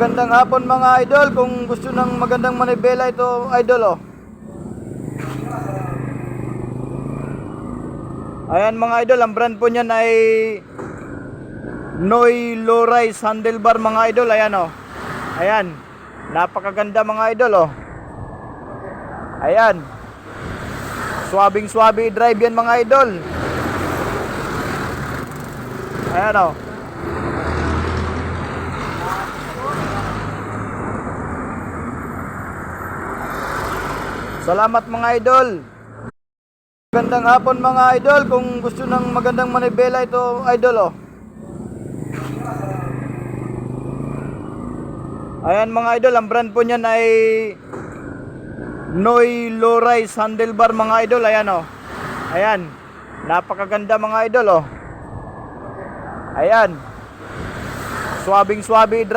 Magandang hapon mga idol. Kung gusto ng magandang manibela ito, idol, oh. Ayan mga idol, ang brand po niyan ay Noy Low Rise Handlebar mga idol. Ayan, oh. Ayan. Napakaganda mga idol, oh. Ayan. Swabing swabe drive yan mga idol. Ayan, oh. Salamat mga idol. Magandang hapon mga idol. Kung gusto ng magandang manibela ito, idol, oh. Ayan mga idol, ang brand po niyan ay Noy Low Rise Handlebar mga idol. Ayan, oh. Ayan. Napakaganda mga idol, oh. Ayan. Swabing swabe drive.